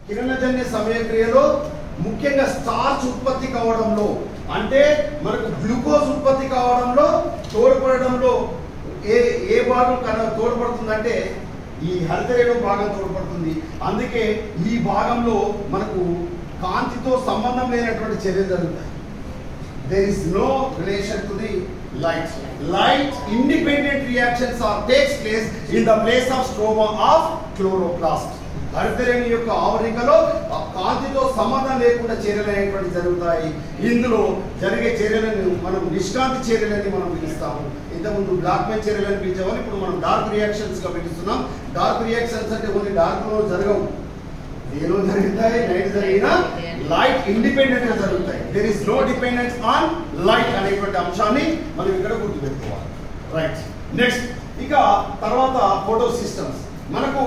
కిరణజన్య సమయక్రియలో ముఖ్యంగా స్టార్చ్ ఉత్పత్తి కావడంలో అంటే మనకు గ్లూకోజ్ ఉత్పత్తి కావడంలో తోడ్పడడంలో ఏ భాగం తోడ్పడుతుందంటే ఈ హరితరేణు భాగం తోడ్పడుతుంది. అందుకే ఈ భాగంలో మనకు కాంతితో సంబంధం లేనటువంటి చర్యలు జరుగుతాయి. There is no relation to the light. Light independent reactions takes place in the place of stroma of chloroplast. హరితరేణు యొక్క ఆవరణలో కాంతితో సంబంధం లేకుండా చర్యలు అనేటువంటి జరుగుతాయి. ఇందులో జరిగే చర్యలను మనం నిష్కాంతి చర్యలని మనం పిలుస్తాము. ఇంతకుముందు బ్లాక్ మెయిన్ చర్యలని పిలిచేవాళ్ళు, ఇప్పుడు మనం డార్క్ రియాక్షన్స్ గా పిలుస్తున్నాం. డార్క్ రియాక్షన్స్ అంటే ఓన్లీ డార్క్ లో జరగవు, ఏలో జరుగుతాయి, నైట్ జరిగినా లైట్ ఇండిపెండెంట్ గా జరుగుతాయి. There is no dependence on light అనేటువంటి అంశాన్ని మనం ఇక్కడ గుర్తుపెట్టుకోవాలి. రైట్, నెక్స్ట్ ఇక తర్వాత ఫోటో సిస్టమ్స్. మనకు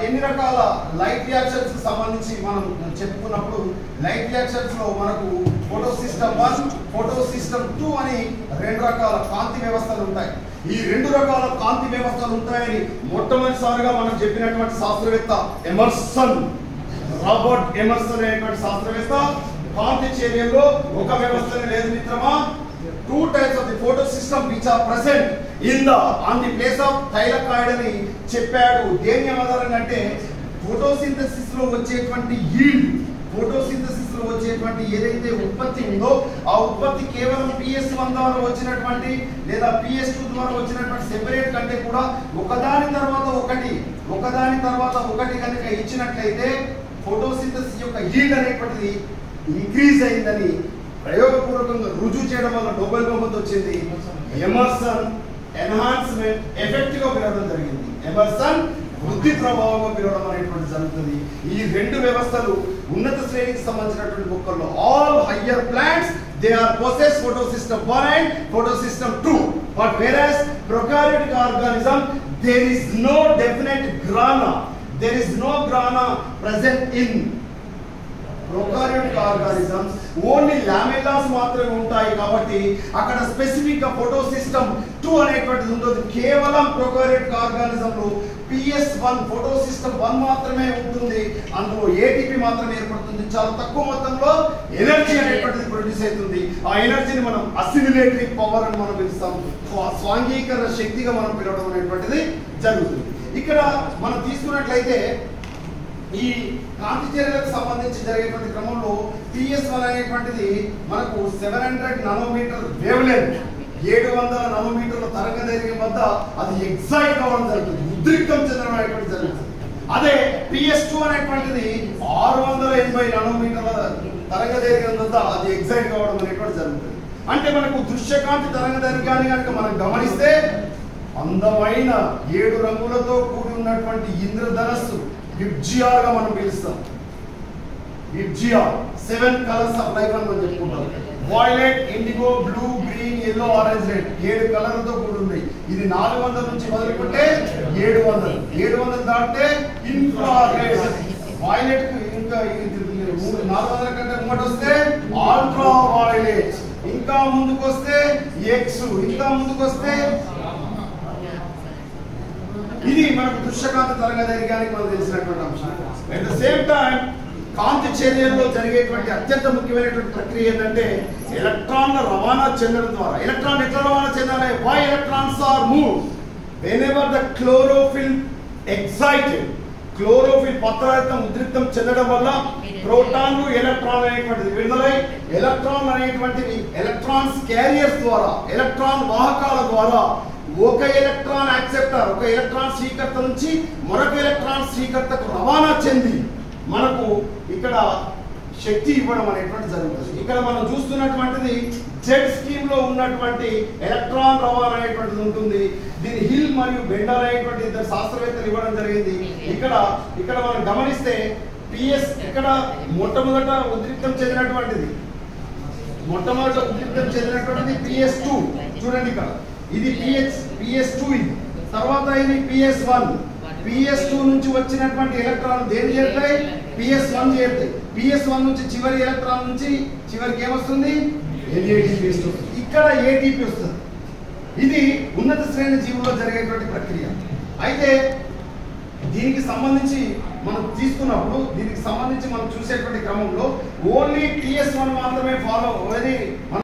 ఎన్ని రకాల లైట్ రియాక్షన్స్ కి సంబంధించి మనం చెప్పుకున్నప్పుడు లైట్ రియాక్షన్స్ లో మనకు ఫోటో సిస్టమ్ 1, ఫోటో సిస్టమ్ 2 అని రెండు రకాల కాంతి వ్యవస్థలు ఉంటాయి. ఈ రెండు రకాల కాంతి వ్యవస్థలు ఉంటాయని మొట్టమొదటిసారిగా మనం చెప్పినటువంటి శాస్త్రవేత్త ఎమర్సన్, రాబర్ట్ ఎమర్సన్ అనేటువంటి శాస్త్రవేత్త కాంతి చర్యల్లో ఒక వ్యవస్థనే లేదు మిత్రమా, 2 types of the photosystem which are present in the on the place of thylakoid అని చెప్పాడు. దేని ఆధారంగా అంటే ఫోటోసింథసిస్ లో వచ్చేటువంటి yield, ఫోటోసింథసిస్ లో వచ్చేటువంటి ఏదైతే ఉత్పత్తి ఉందో ఆ ఉత్పత్తి కేవలం PS1 ద్వారా వచ్చినటువంటి లేదా PS2 ద్వారా వచ్చినటువంటి సెపరేట్ కంటే కూడా ఒకదాని తర్వాత ఒకటి కనుక ఇచ్చినట్లయితే ఫోటోసింథసిస్ యొక్క yield అనేటువంటిది ఇంక్రీజ్ అయిందని ప్రయోగపూర్వకంగా రుజువు చేయడం వల్ల నోబెల్ బహుమతి వచ్చింది. ఎమర్సన్ ఎన్హాన్స్మెంట్ ఎఫెక్ట్ గా పిలవడం జరిగింది. ఎమర్సన్ వృద్ధి ప్రభావంగా పిలవడం అనేటువంటి జరుగుతుంది. ఈ రెండు వ్యవస్థలు ఉన్నత శ్రేణికి సంబంధించినటువంటి మొక్కల్లో all higher plants they are possess photosystem 1 and photosystem 2, but whereas prokaryotic organism there is no definite grana present in prokaryotic organisms. Only lamellas మాత్రమే ఉంటాయి కాబట్టి అక్కడ స్పెసిఫిక్ గా ఫోటోసిస్టమ్ 2 అనేటువంటిది ఉండదు. కేవలం ప్రొకార్యోటిక్ ఆర్గానిజం లో PS1 ఫోటోసిస్టమ్ 1 మాత్రమే ఉంటుంది. అందులో ఏటీపీ మాత్రమే ఏర్పడుతుంది. చాలా తక్కువ మొత్తంలో ఎనర్జీ అనేటువంటిది ప్రొడ్యూస్ అవుతుంది. ఆ ఎనర్జీని మనం అసిమిలేటరీ పవర్ అని మనం పిలుస్తాం, స్వాంగీకరణ శక్తిగా మనం పిలవడం అనేటువంటిది జరుగుతుంది. ఇక్కడ మనం తీసుకున్నట్లయితే ఈ కాంతి చర్యలకు సంబంధించి జరిగేటువంటి క్రమంలో PS1 అనేటువంటిది మనకు 700 నానోమీటర్ వేవ్ లెంత్, 700 నానోమీటర్ల తరంగ దైర్ఘ్యం వద్ద అది ఎగ్జైట్ అవ్వడం జరుగుతుంది, ఉద్రిక్తం చెందడం అనేటువంటి జరుగుతుంది. అదే PS2 అనేటువంటిది 680 నానోమీటర్ల తరంగ దైర్ఘ్యం వద్ద అది ఎగ్జైట్ కావడం అనేటువంటి జరుగుతుంది. అంటే మనకు దృశ్యకాంతి తరంగ దైర్ఘ్యాన్ని కనుక మనం గమనిస్తే అందమైన 7 రంగులతో కూడి ఉన్నటువంటి ఇంద్రధనస్సు విబ్జియాగా మనం పిలుస్తాం. విబ్జియా 7 కలర్స్ ఆఫ్ లైఫ్ అని మనం చెప్పుకుంటాం. Violet, IndiGo, blue, green, yellow, orange, red 7 కలర్లతో కూడి ఉంది. ఇది 400 నుంచి మొదలుకుంటే 700 దాటితే ఇన్ఫ్రారెడ్, వైలెట్ కు ఇంకా 400 కంటే ముందు వస్తే అల్ట్రా వైలెట్, ఇంకా ముందుకు వస్తే ఎక్స్, ఇంకా ముందుకు వస్తే ఇది మనకు దృశ్యకాంతి తరంగ దైర్ఘ్యానికి మనకు తెలిసినటువంటి అంశం. అట్ ద సేమ్ టైం కాంతి చర్యల్లో జరిగేటువంటి అత్యంత ముఖ్యమైనటువంటి ప్రక్రియ ఏంటంటే ఎలక్ట్రాన్ల రవాణా చెందడం ద్వారా. ఎలక్ట్రాన్ ఎట్లా రవాణా చెందాలి? Why electrons are move whenever the chlorophyll excited. Chlorophyll పత్రరహితం ఉద్రిక్తం చెందడం వల్ల ప్రోటాన్లు ఎలక్ట్రాన్ అనేటువంటిది విడుదలై ఎలక్ట్రాన్ అనేటువంటివి ఎలక్ట్రాన్స్ క్యారియర్స్ ద్వారా, ఎలక్ట్రాన్ వాహకాల ద్వారా ఒక ఎలక్ట్రాన్ యాక్సెప్టర్, ఒక ఎలక్ట్రాన్ స్వీకర్త నుంచి మరొక ఎలక్ట్రాన్ స్వీకర్తకు రవాణా చెంది మనకు ఇక్కడ శక్తి ఇవ్వడం అనేటువంటి జరుగుతుంది. ఇక్కడ మనం చూస్తున్నటువంటిది జెడ్ స్కీమ్ లో ఉన్నటువంటి ఎలక్ట్రాన్ రవాణా అనేటువంటిది ఉంటుంది. దీని హిల్ మరియు బెండల్ అనేటువంటి ఇద్దరు శాస్త్రవేత్తలు ఇవ్వడం జరిగింది. ఇక్కడ మనం గమనిస్తే PS ఇక్కడ మొట్టమొదట ఉద్రిక్తం చెందినటువంటిది PS2 చూడండి. ఇక్కడ ఇది PS2, ఇది తర్వాత ఇది PS2 నుంచి వచ్చినటువంటి ఎలక్ట్రాన్ దేని చేరుతాయి? PS1 చేరుతాయి. PS1 నుంచి చివరి ఎలక్ట్రాన్ నుంచి చివరికి ఏమొస్తుంది? ATP వస్తుంది. ఇక్కడ ATP వస్తుంది. ఇది ఉన్నత శ్రేణి జీవుల్లో జరిగేటువంటి ప్రక్రియ. అయితే దీనికి సంబంధించి మనం తీసుకున్నప్పుడు దీనికి సంబంధించి మనం చూసేటువంటి క్రమంలో ఓన్లీ TS1 మాత్రమే ఫాలో అది